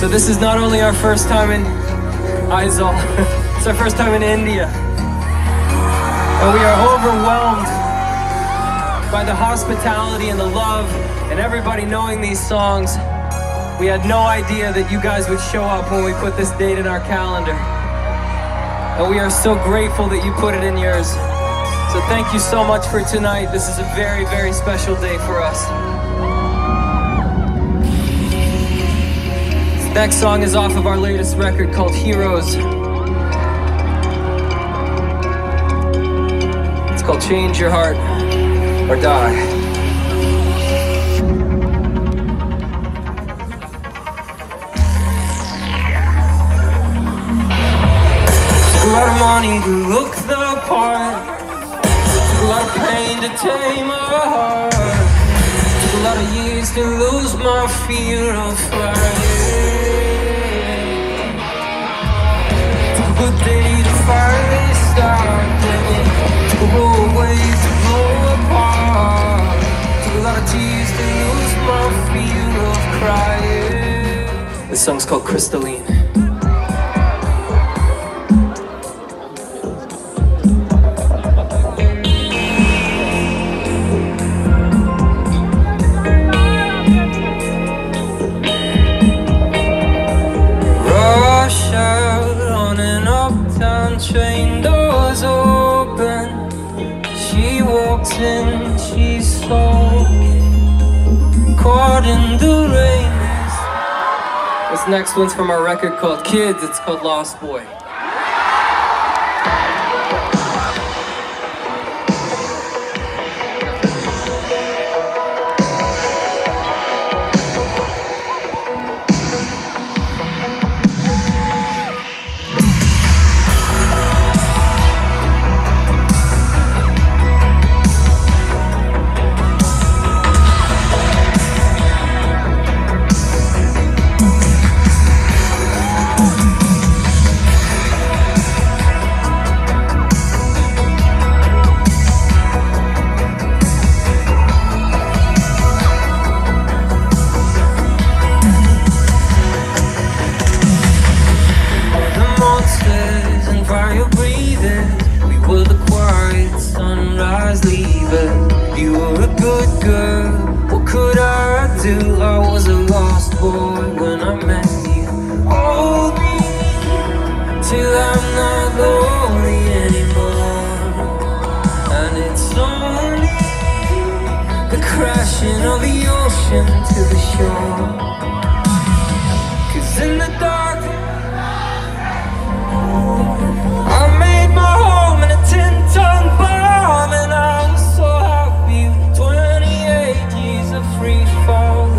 So this is not only our first time in Aizawl, it's our first time in India. And we are overwhelmed by the hospitality and the love and everybody knowing these songs. We had no idea that you guys would show up when we put this date in our calendar. And we are so grateful that you put it in yours. So thank you so much for tonight. This is a very, very special day for us. Next song is off of our latest record called Heroes. It's called Change Your Heart or Die. Took a lot of money to look the part, took a lot of pain to tame my heart, took a lot of years to lose my fear of flying. Good day to finally start living, took a roadway to blow apart, took a lot of tears to lose my fear of crying. This song's called Crystalline. Train doors open, she walks in, she's so caught in the rain. This next one's from our record called Kids, it's called Lost Boy. You were a good girl, what could I do? I was a lost boy when I met you. Hold me till I'm not lonely anymore. And it's only the crashing of the ocean to the shore. 'Cause in the dark I made my home in a 10-ton bomb, and I was so happy. 28 years of free fall.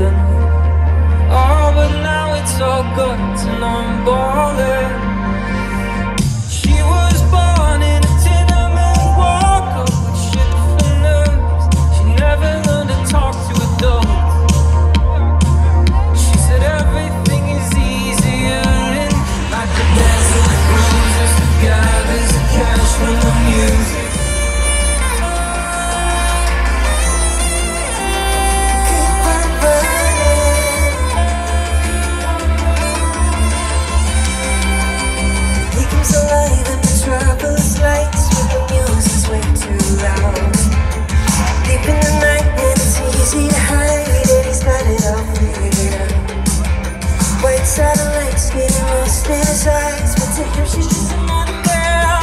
girl, she's just another girl.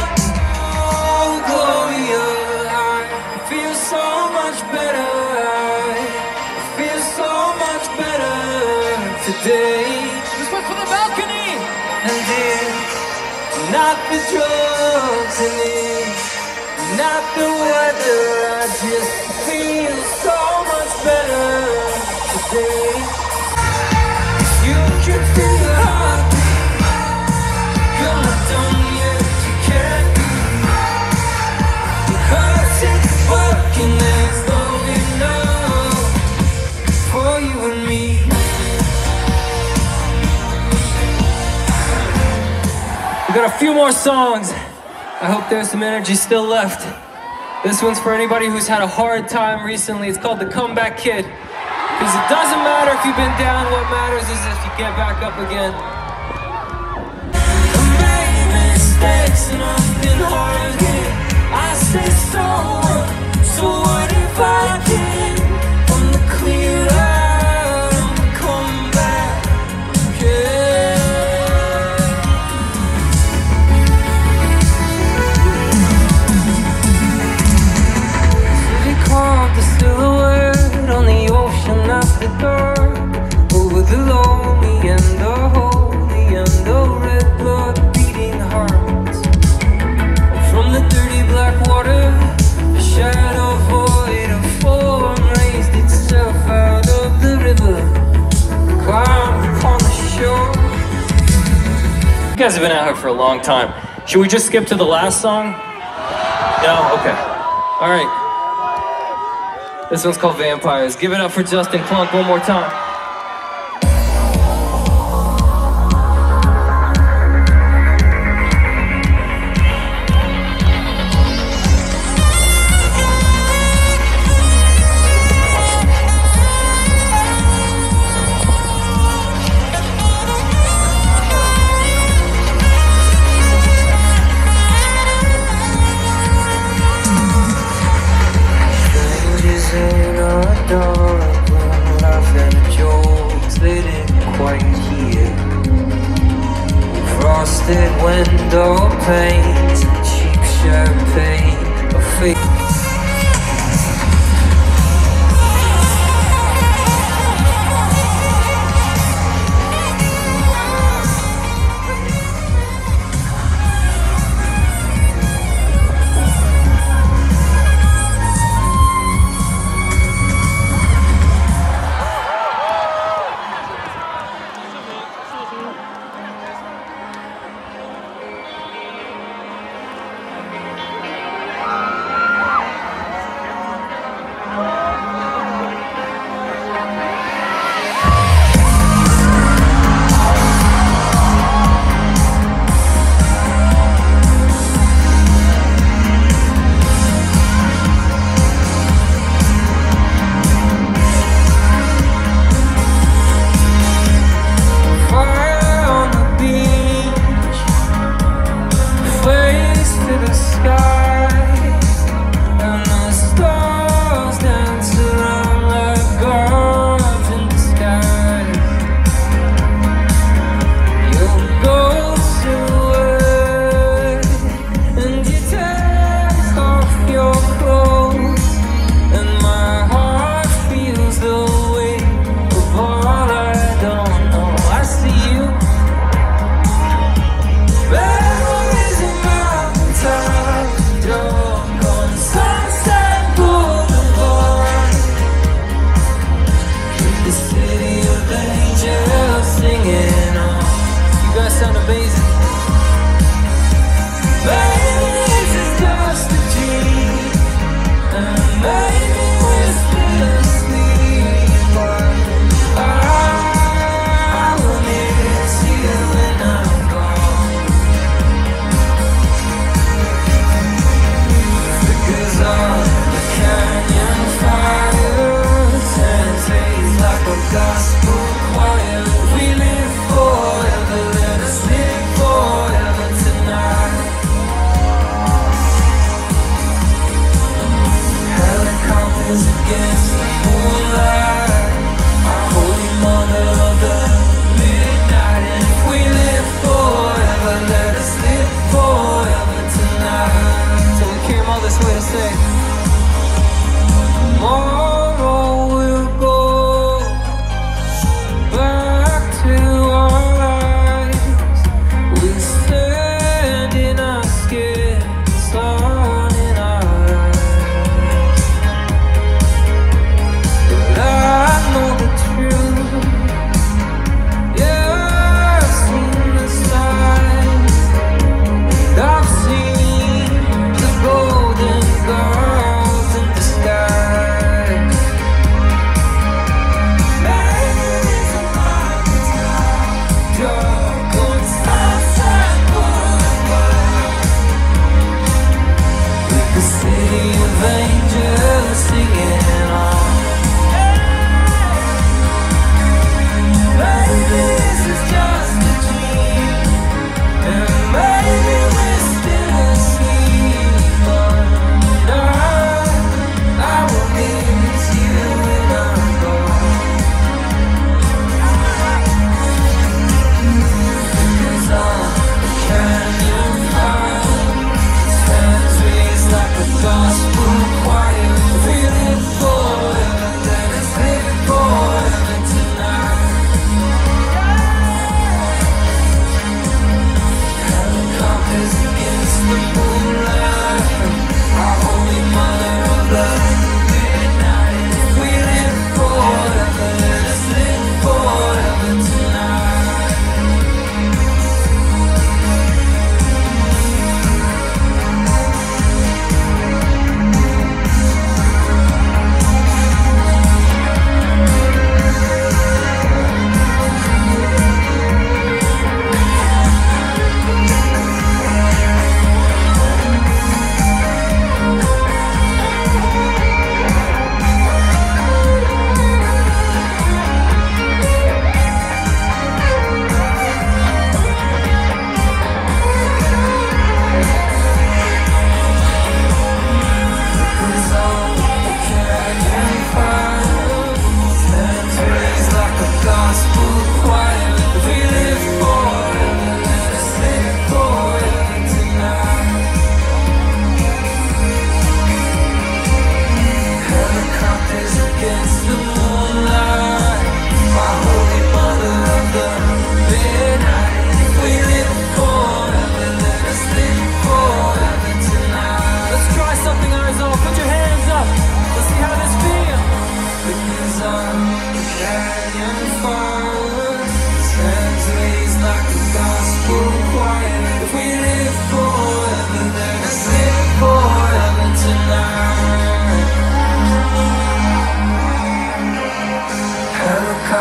Oh, Gloria, I feel so much better. I feel so much better today. This one's for the balcony. And it's not the drugs in it, not the weather. I just feel so much better today. You can feel the heartbeat. You're not done yet, you can't be. Because it's working as long enough for you and me. We got a few more songs. I hope there's some energy still left. This one's for anybody who's had a hard time recently. It's called The Comeback Kid. Because it doesn't matter if you've been down, what matters is if you get back up again. I made mistakes and I've been hard hit. I say so what if I can? On the clear out, on the comeback kid. City carved a silhouette on the ocean after dark, over the lonely and the holy and the red blood beating hearts. From the dirty black water, a shadow void of form raised itself out of the river, climbed upon the shore. You guys have been out here for a long time. Should we just skip to the last song? No? Okay. All right. This one's called Vampires. Give it up for Justin Klunk one more time. Dark room, laughing at jokes they didn't quite hear. Frosted window panes and cheap champagne, a fake. Gospel choir, we live forever, let us live forever.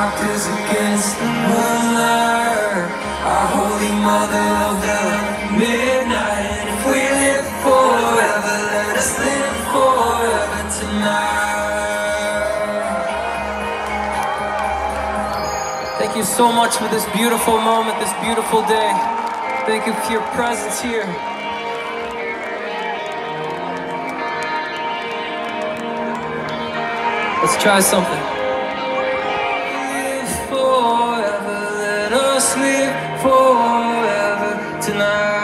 doctors against the moonlight, our holy mother of the midnight. If we live forever, let us live forever tonight. Thank you so much for this beautiful moment, this beautiful day. Thank you for your presence here. Let's try something. Live forever, let us live forever tonight.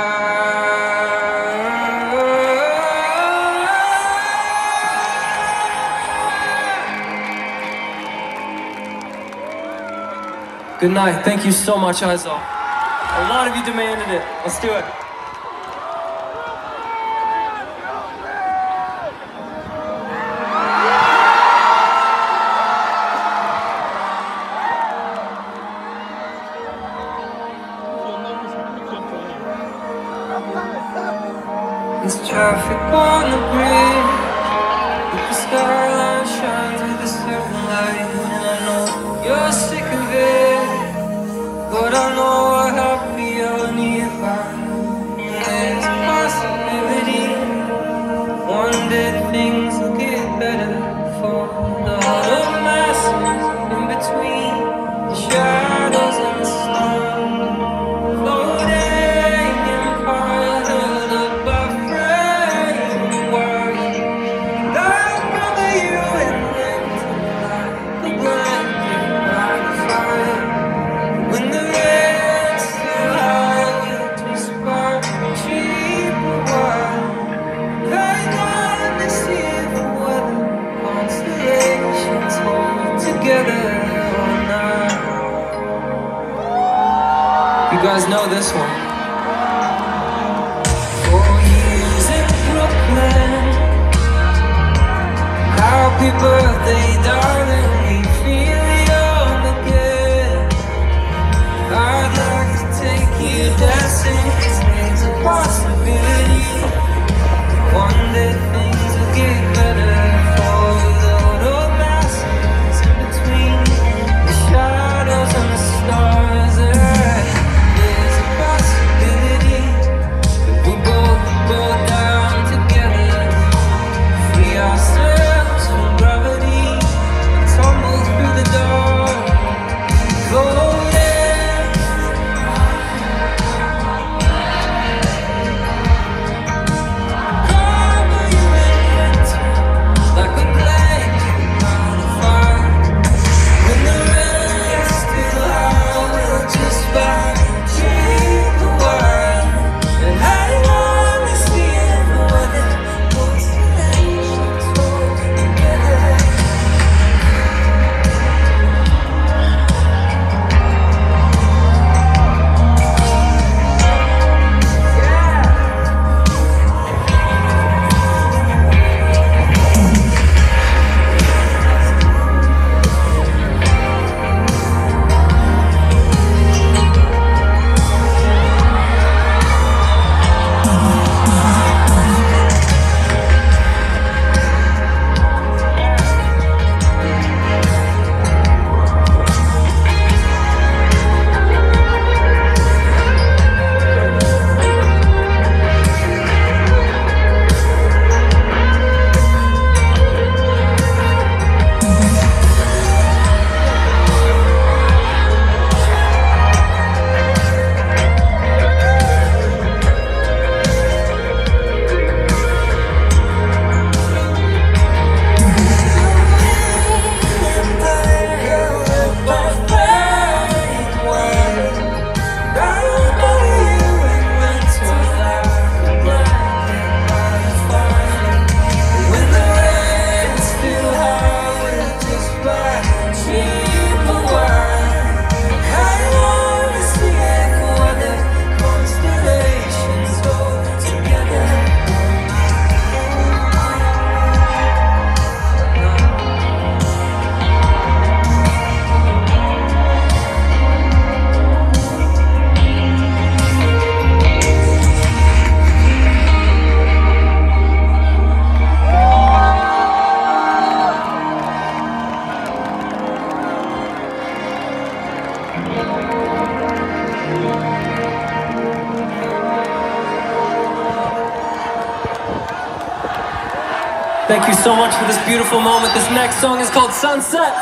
Good night. Thank you so much, Aizel. A lot of you demanded it. Let's do it. There's traffic on the bridge, with the skyline shines with a certain light. And I know you're sick of it, but I know how happy you're nearby. And there's a possibility one day things will get better for the whole masses in between the shadows and the sun. Floating in piles held up by frame wires, and I'll cover you in winter like a blanket by the fire. When the rain's so high, we spark cheap wine. Hang on to see the weather constellations hold together all night. You guys know this one. 4 years in Brooklyn. Happy birthday, darling. We feel young again. I'd like to take you dancing. There's a possibility one day things will get better for the little masses in between the shadows and the stars. There's a possibility that we both go down together, free ourselves from gravity. I told Thank you so much for this beautiful moment. This next song is called Sunset.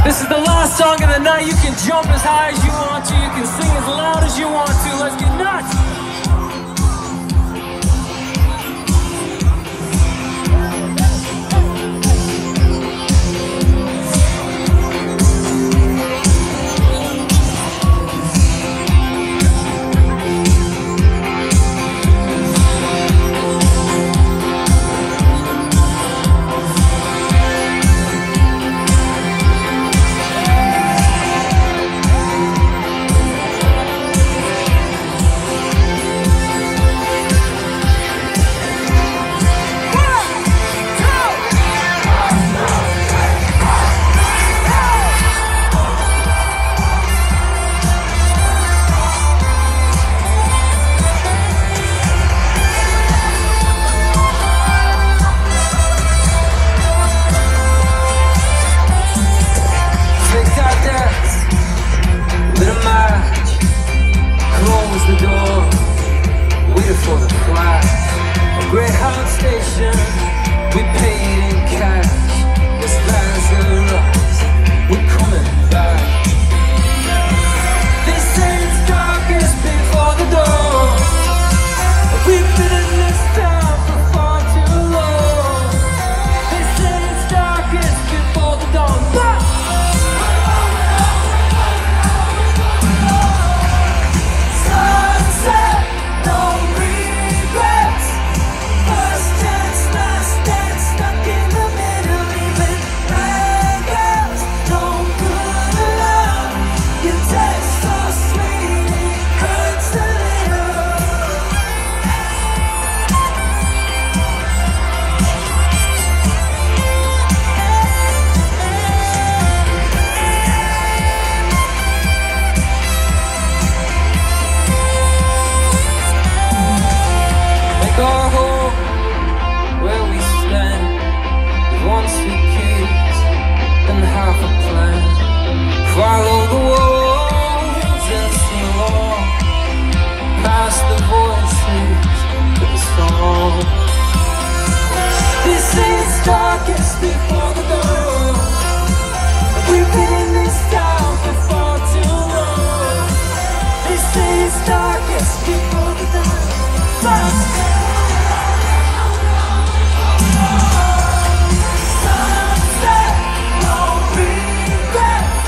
This is the last song of the night. You can jump as high as you want to. You can sing as loud as you want to. Let's get nuts. Greyhound station, we paid in cash. This Lazarus, we're coming back. They say it's darkest before the dawn. We've been in this town for far too long. They say it's darkest before the dawn. Sunset, no regrets. First chance, last dance, stuck in the middle, even red girls, no good love. Your taste so sweet, it hurts a little. Like our home, where we stand, with one suitcase and half a plan. Follow the walls and sing along, past the voices to the song. They say it's darkest before the dawn. We've been in this town for far too long. They say it's darkest before the dawn. Sunset, no regrets.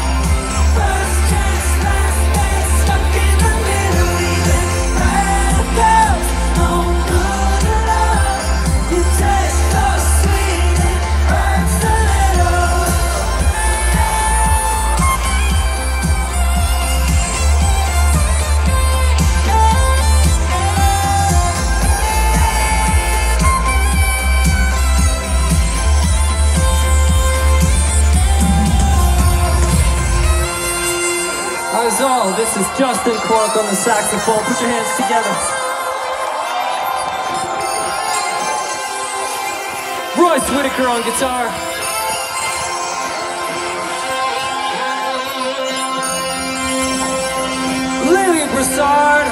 First chance, last dance, stuck in the middle, even red girls, no good love. You taste so sweet, it hurts a little. Azal, this is Justin Clark on the saxophone. Put your hands together. Royce Whitaker on guitar. Lillian Broussard.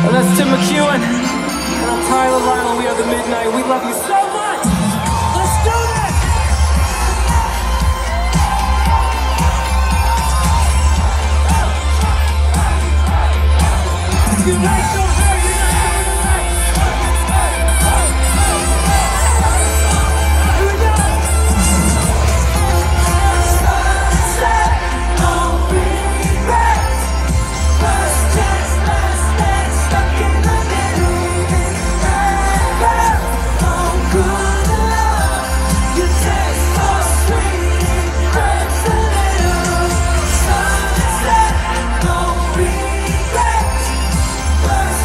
And that's Tim McEwen. And I'm Tyler Lionel. We are the Midnight. We love you so much. Let's do this. Unite, so hard, unite, unite. Here we go. Sunset, no regrets. First chance, last dance, stuck in the middle, even red girls, no good love. You taste so sweet, it hurts a little. Sunset, no regrets. First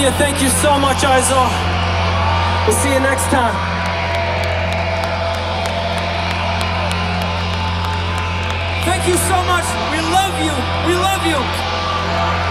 India. Thank you so much, Aizawl. We'll see you next time. Thank you so much. We love you. We love you.